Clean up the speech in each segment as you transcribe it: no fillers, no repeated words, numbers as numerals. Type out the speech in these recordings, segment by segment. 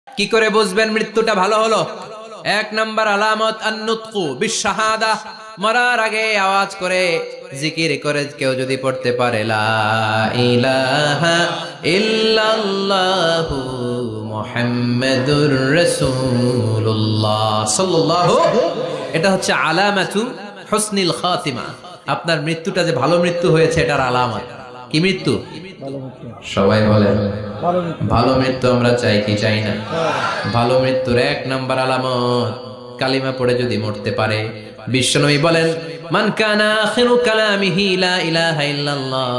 কি করে বুঝবেন মৃত্যুটা ভালো হলো? এক নাম্বার আলামত আন-নুতকু বিশ-শাহাদা, মরার আগে আওয়াজ করে জিকির করে কেউ যদি পড়তে পারে লা ইলাহা ইল্লাল্লাহু মুহাম্মাদুর রাসূলুল্লাহ সাল্লাল্লাহু, এটা হচ্ছে আলামাতু হুসনিল খাতিমা। আপনার মৃত্যুটা যে ভালো মৃত্যু হয়েছে এটার আলামত। কি মৃত্যু? সবাই বলেন ভালো মৃত্যু আমরা চাই কি চাই না? ভালো মৃত্যুর এক নাম্বার আলামত কালিমা পড়ে যদি মরতে পারে। বিশ্বনবী বলেন মান কানা আখিরু কালামিহি লা ইলাহা ইল্লাল্লাহ,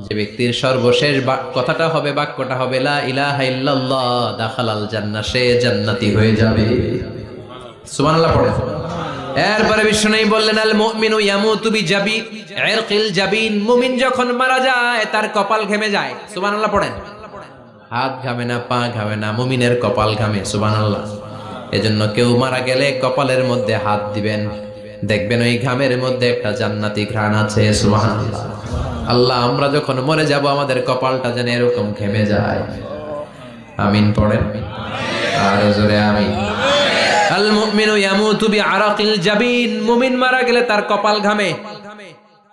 যে ব্যক্তির সর্বশেষ কথাটা হবে, বাক্যটা হবে লা ইলাহা ইল্লাল্লাহ, দাখালাল জান্নাহ, সে জান্নাতি হয়ে যাবে। সুবহানাল্লাহ পড়েন। এরপরে বিশ্বনবী বললেন আল মুমিনু ইয়ামুতু বিজাবি ইরকিল জাবিন, মুমিন যখন মারা যায় তার কপাল ঘেমে যায়। সুবহানাল্লাহ পড়েন। হাত ঘামে না, পা ঘামে না, মুমিনের কপাল ঘামে। সুবহানাল্লাহ। এজন্য কেউ মারা গেলে কপালের মধ্যে হাত দিবেন, দেখবেন ওই ঘামের মধ্যে একটা জান্নাতি ঘ্রাণ আছে। সুবহানাল্লাহ। আল্লাহ, আমরা যখন মরে যাব আমাদের কপালটা যেন এরকম ঘেমে যায়। আমিন পড়েন আর জোরে আমিন। আল মুমিনু ইয়ামুতু বিআরাকিল জাবিন, মুমিন মারা গেলে তার কপাল ঘামে।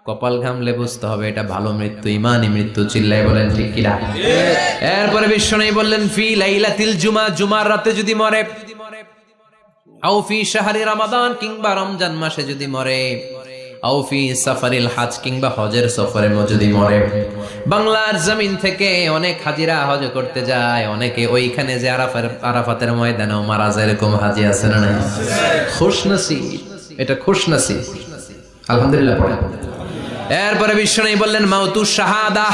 কপাল ঘামলে বুঝতে হবে এটা ভালো মৃত্যু, ইমানি মৃত্যু। চিল্লায় বলেন ঠিক কিনা? এরপরে বিশ্বনবী বললেন ফি লাইলাতিল জুমা, জুমার রাতে যদি মরে, আও ফি শাহরি রমাদান, কিংবা রমজান মাসে যদি মরে, আও ফি সাফারিল হজ, কিংবা হজের সফরে যদি মরে। বাংলার জমিন থেকে অনেক হাজিরা হজ করতে যায়, অনেকে ওইখানে যে আরাফাতের ময়দানেও মারা যায়, এরকম হাজি আছে না নাই? খুশনসিব, এটা খুশনসিব। আলহামদুলিল্লাহ পড়েন। এরপরে বিশ্বনবী বললেন মাউতু শাহাদা,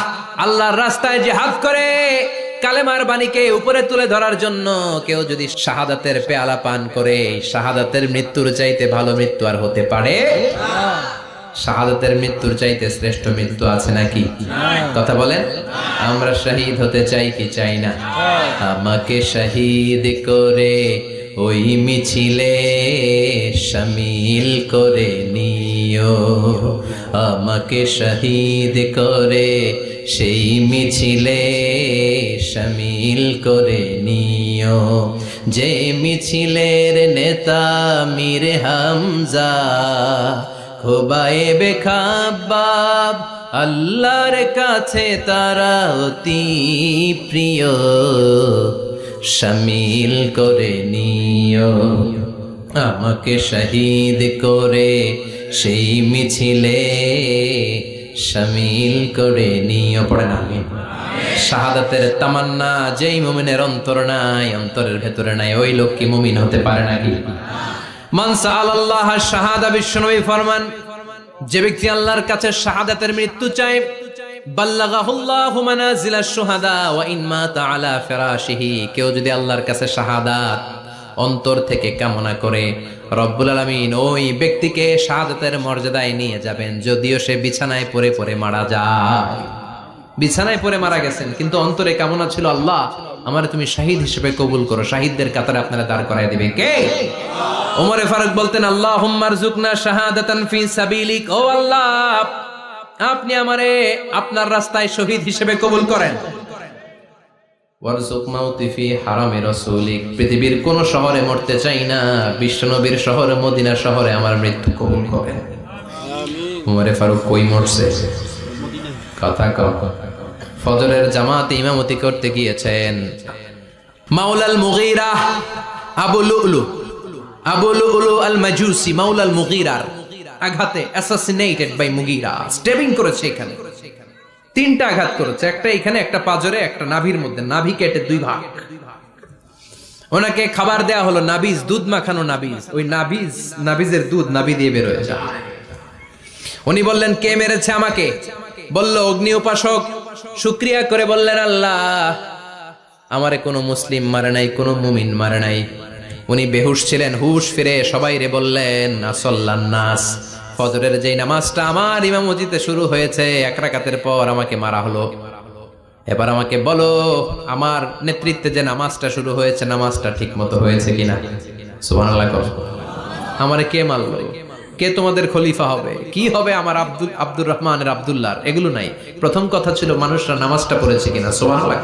আল্লাহর রাস্তায় জিহাদ করে কালেমার বাণীকে উপরে তুলে ধরার জন্য কেউ যদি শাহাদাতের পেয়ালা পান করে, শাহাদাতের মৃত্যুর চাইতে ভালো মৃত্যু আর হতে পারে? শাহাদাতের মৃত্যুর চাইতে শ্রেষ্ঠ মৃত্যু আছে নাকি? কথা বলেন। আমরা শহীদ হতে চাই কি চাই না? আমাকে শহীদ করে ওই মিছিলে শামিল করে নিও, আমাকে শহীদ করে সেই মিছিলে শামিল করে নিও, যে মিছিলের নেতা মীর হামজা, খোবায়েবে খাব্বাব, আল্লাহর কাছে তারা অতি প্রিয়, শামিল করে নিও, আমাকে শহীদ করে সেই মিছিলে শামিল করে নিও। পড়ে না? শাহাদাতের তামান্না যেই মুমিনের অন্তর নাই, অন্তরের ভেতরে নাই, ওই লোক কি মুমিন হতে পারে নাকি? মান সাআলাল্লাহ শাহাদা, বিশ্বনবী ফরমান যে ব্যক্তি আল্লাহর কাছে শাহাদাতের মৃত্যু চায়, বাল্লাগাহুল্লাহু মানাজিলাশ শুহাদা ওয়া ইন মাতা আলা ফিরাশিহি, কেউ যদি আল্লাহর কাছে শাহাদাত অন্তর থেকে কামনা করে, রব্বুল আলামিন ওই ব্যক্তিকে শাহাদাতের মর্যাদায় নিয়ে যাবেন, যদিও সে বিছানায় পড়ে পড়ে মারা যায়। বিছানায় পড়ে মারা গেছেন, কিন্তু অন্তরে কামনা ছিল আল্লাহ আমার তুমি শহীদ হিসেবে কবুল করো। শহীদদের কাতারে আপনারা দাঁড় করায় দিবেন কে? ওমরে ফারুক বলতেন আল্লাহুম্মা রযুকনা শাহাদাতান ফি সাবিলিক, ও আল্লাহ আপনি আমারে আপনার রাস্তায় শহীদ হিসেবে কবুল করেন। ওয়ারযুক মাউতি ফি হারামি রাসূলিক, পৃথিবীর কোন শহরে মরতে চাই না, বিশ্বনবীর শহর মদিনা শহরে আমার মৃত্যু কবুল করেন। আমিন। ওমরে ফারুক কই মরছে? কথা কও। ফজরের জামাতে ইমামতি করতে গিয়েছেন মাওলাল মুগীরা আবু লুলু আল মাজুসি, মাওলাল মুগীরার আঘাতে অ্যাসাসিনেটেড বাই মুগীরা, স্টেবিং করেছে। এখানে তিনটা আঘাত করেছে, একটা এখানে, একটা পাজরে, একটা নাভির মধ্যে, নাভি কেটে দুই ভাগ। ওনাকে খাবার দেয়া হলো নাবিজ, দুধ মাখানো নাবিজ। ওই নাবিজের দুধ নাভি দিয়ে বের হয়ে যায়। উনি বললেন কে মেরেছে আমাকে? বলল অগ্নি উপাসক। শুকরিয়া করে বললেন আল্লাহ আমারে কোনো মুসলিম মারে নাই, কোনো মুমিন মারে নাই। উনি বেহুশ ছিলেন, হুশ ফিরে সবাই রে বললেন আসল্লান নাস, ফজরের যেই নামাজটা আমার ইমামতিতে শুরু হয়েছে, এক রাকাতের পর আমাকে মারা হলো। এবার আমাকে বলো আমার নেতৃত্বে যে নামাজটা শুরু হয়েছে, নামাজটা ঠিক মতো হয়েছে কিনা? সুবহানাল্লাহ। আমারে কে মারলো? কে তোমাদের খলিফা হবে? কি হবে আমার আব্দুর রহমানের আব্দুল্লাহর? এগুলো নাই। প্রথম কথা ছিল মানুষরা নামাজটা পড়েছে কিনা। সুবহানাল্লাহ।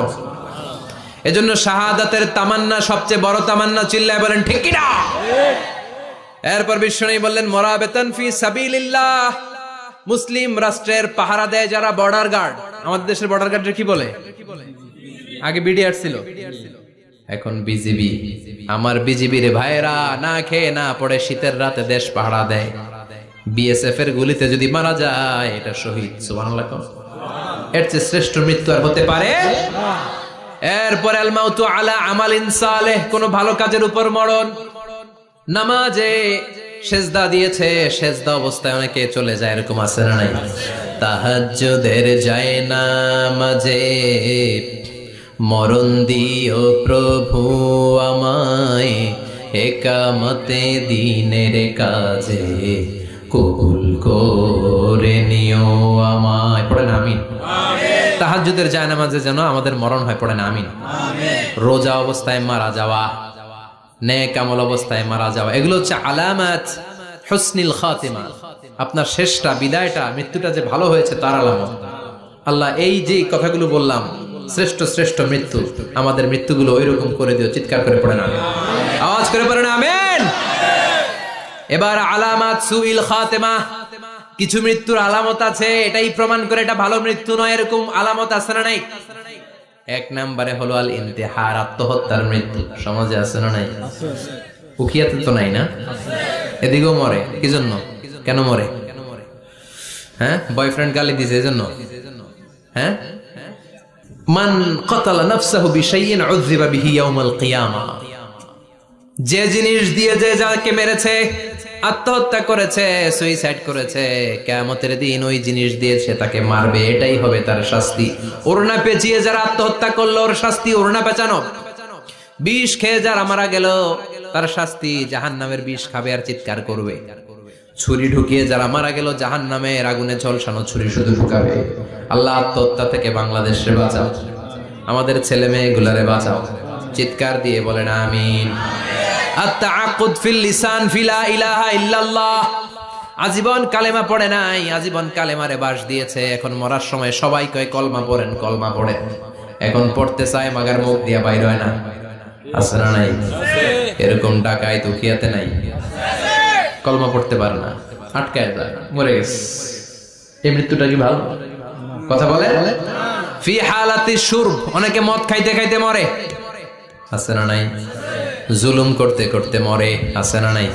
এজন্য শাহাদাতের তামান্না সবচেয়ে বড় তামান্না, চিল্লায় বলেন ঠিক কিনা। এরপর বিশ্বনবী বললেন মুরাবিতান ফি সাবিলিল্লাহ, মুসলিম রাষ্ট্রের পাহারা দেয় যারা বর্ডার গার্ড। আমাদের দেশের বর্ডার গার্ডের কি বলে? আগে বিডিআর ছিল, এখন বিজিবি। আমার বিজিবির ভাইয়েরা না খেয়ে না পড়ে শীতের রাতে দেশ পাহারা দেয়। বিএসএফ এর গুলিতে যদি মারা যায় এটা শহীদ। সুবহানাল্লাহ। এর চেয়ে শ্রেষ্ঠ মৃত্যু আর হতে পারে? এরপর আল মাউতু আলা আমালিন সালেহ, কোন ভালো কাজের উপর মরণ। নামাজে সেজদা দিয়েছে, সেজদা অবস্থায় অনেকে চলে যায়, এরকম আছে না নাই? তাহাজ্জুদের যায় নামাজে মরণ দিও প্রভু আমায়, একামতে দিনের কাজে কবুল করে নিও আমায়। পড়েন আমিন। তাহাজ্জুদের যায় নামাজে যেন আমাদের মরণ হয়, পড়েন আমিন। রোজা অবস্থায় মারা যাওয়া, নেক আমল অবস্থায় মারা যাওয়া, এগুলো হচ্ছে আলামাত হুসনিল খাতিমা। আপনার শেষটা, বিদায়টা, মৃত্যুটা যে ভালো হয়েছে তার আলামত। আল্লাহ এই যে কথাগুলো বললাম, শ্রেষ্ঠ শ্রেষ্ঠ মৃত্যু, আমাদের মৃত্যুগুলো ওইরকম করে দিও। চিৎকার করে পড়েন আমিন, আওয়াজ করে পড়েন আমিন। এবার আলামাত সুইল খাতিমা, কিছু মৃত্যুর আলামত আছে, এটাই প্রমাণ করে এটা ভালো মৃত্যু নয়, এরকম আলামত আছে না নাই? এক নম্বরে হলো আল ইন্তিহার, আত্মহত্যার মৃত্যু। সমাজে আছে না নাই? উখিয়াতে তো নাই না? এদিকেও মরে, কি জন্য? কেন মরে? হ্যাঁ, বয়ফ্রেন্ড গালি দিছে এজন্য? হ্যাঁ, মান ক্বাতালা নাফসাহু বিশাইইন উযযিবা বিহি ইয়াউমাল কিয়ামা, যে জিনিস দিয়ে যে যাকে মেরেছে, আত্মহত্যা করেছে, সুইসাইড করেছে, কিয়ামতের দিন ওই জিনিস দিয়ে সে তাকে মারবে, এটাই হবে তার শাস্তি। ওড়না পেঁচিয়ে যারা আত্মহত্যা করলো ওর শাস্তি ওড়না পেঁচানো। বিষ খেয়ে যারা মারা গেল তার শাস্তি জাহান্নামের বিষ খাবে আর চিৎকার করবে। ছুরি ঢুকিয়ে যারা মারা গেল জাহান্নামের আগুনে ঝলসানো ছুরি শুধু ঢুকাবে। আল্লাহ আত্মহত্যা থেকে বাংলাদেশে বাঁচাও, আমাদের ছেলে মেয়েগুলারে বাঁচাও। চিৎকার দিয়ে বলেন আমিন। আত-তাআক্কুদ ফিল লিসান ফি লা ইলাহা ইল্লাল্লাহ, আজীবন কালেমা পড়ে নাই, আজীবন কালেমারে বাস দিয়েছে, এখন মরার সময় সবাই কয় কলমা পড়েন, কলমা পড়েন। এখন পড়তে চায় মাগার মুখ দিয়া বাইর হয় না, আছে না নাই? এরকম ডাকায় দুখিয়াতে নাই, কলমা পড়তে পারে না, আটকায় যায়, মরে গেছে। এই মৃত্যুটা কি ভালো? কথা বলে। ফি হালাতি শুরব, অনেকে মদ খাইতে খাইতে মরে, আছে না নাই? জুলুম করতে করতে মরে, আছে না নাই?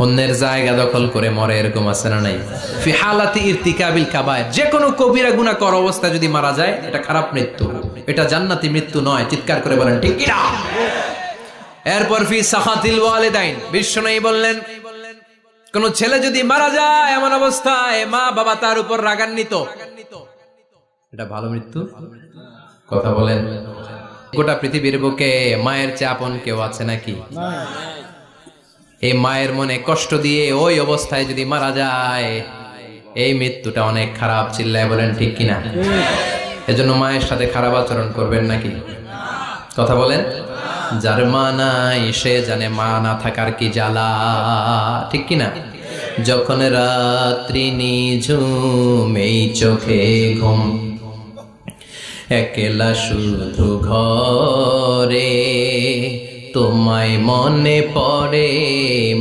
অন্যের জায়গা দখল করে মরে, এরকম আছে না নাই? ফি হালাতি ইরতিকাবিল কাবায়ের, যে কোনো কবিরা গুনাহ করা অবস্থা যদি মারা যায় এটা খারাপ মৃত্যু, এটা জান্নাতি মৃত্যু নয়। চিৎকার করে বলেন ঠিক কি না? এরপর ফি সাখাতিল ওয়ালিদাইন, বিশ্বনবী বললেন কোন ছেলে যদি মারা যায় এমন অবস্থায় মা বাবা তার উপর রাগান্বিত, এটা ভালো মৃত্যু? কথা বলেন। গোটা পৃথিবীর বুকে মায়ের চেয়ে আপন কেউ আছে নাকি? এই মায়ের মনে কষ্ট দিয়ে ওই অবস্থায় যদি মারা যায় এই মৃত্যুটা অনেক খারাপ। চিল্লায় বলেন ঠিক কিনা? এজন্য মায়ের সাথে খারাপ আচরণ করবেন নাকি? কথা বলেন। যার মা নাই সে জানে মা না থাকার কি জ্বালা, ঠিক কিনা? যখন রাত্রি নিঝুম এই চোখে ঘুম, একলা শুধু ঘরে তোমায় মনে পড়ে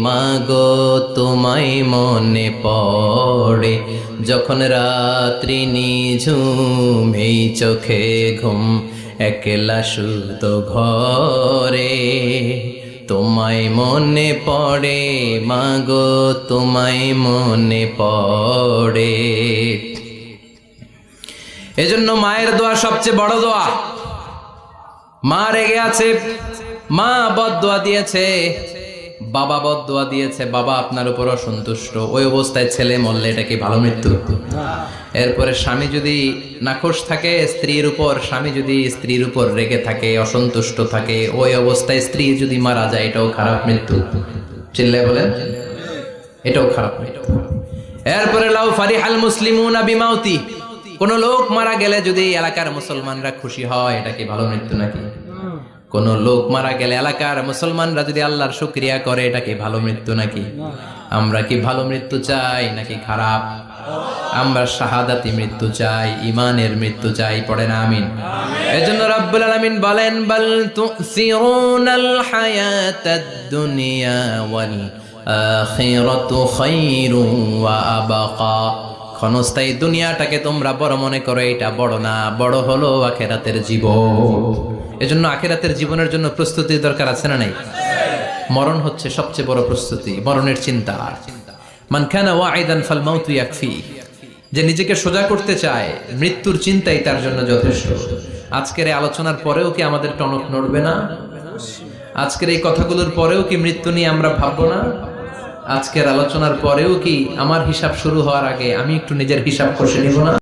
মাগো, তোমায় মনে পড়ে। যখন রাত্রি নিঝুম এই চোখে ঘুম, একলা শুধু ঘরে তোমায় মনে পড়ে মাগো, তোমায় মনে পড়ে। এজন্য মায়ের দোয়া সবচেয়ে বড় দোয়া। মা রেগে আছে, মা বদদোয়া দিয়েছে, বাবা বদদোয়া দিয়েছে, বাবা আপনার উপর অসন্তুষ্ট, ওই অবস্থায় ছেলে মরলে এটা কি ভালো মৃত্যু? এরপরে স্বামী যদি নাখোশ থাকে স্ত্রীর উপর, স্বামী যদি স্ত্রীর উপর রেগে থাকে, অসন্তুষ্ট থাকে, ওই অবস্থায় স্ত্রী যদি মারা যায় এটাও খারাপ মৃত্যু। চিল্লায় বলেন এটাও খারাপ মৃত্যু। এরপরে লাউ ফারিহাল মুসলিমুনা বিমাউতি, কোন লোক মারা গেলে যদি এলাকার মুসলমানরা খুশি হয় এটা কি ভালো মৃত্যু নাকি? কোন লোক মারা গেলে এলাকার মুসলমানরা যদি আল্লাহর শুকরিয়া করে এটা কি ভালো মৃত্যু নাকি? আমরা কি ভালো মৃত্যু চাই নাকি খারাপ? আমরা শাহাদাতি মৃত্যু চাই, ইমানের মৃত্যু চাই। পড়েন আমিন। এজন্য রাব্বুল আলামিন বলেন বাল তুসিরুনাল হায়াতাদ দুনিয়া ওয়াল আখিরাতু খায়রুন ওয়া আবাকা। ক্ষণস্থায়ী দুনিয়াটাকে তোমরা বড় মনে করো, এটা বড় না, বড় হলো আখিরাতের জীবন। এজন্য আখিরাতের জীবনের জন্য প্রস্তুতির দরকার আছে না নাই? মরণ হচ্ছে সবচেয়ে বড় প্রস্তুতি, মরণের চিন্তা। মান কানা ওয়াইদান ফাল মাউতু ইয়াকফি। যে নিজেকে সোজা করতে চায়, মৃত্যুর চিন্তাই তার জন্য যথেষ্ট। আজকের এই আলোচনার পরেও কি আমাদের টনক নড়বে না? আজকের এই কথাগুলোর পরেও কি মৃত্যু নিয়ে আমরা ভাববো না? আজকের আলোচনার পরেও কি আমার হিসাব শুরু হওয়ার আগে আমি একটু নিজের হিসাব কষে নিব না?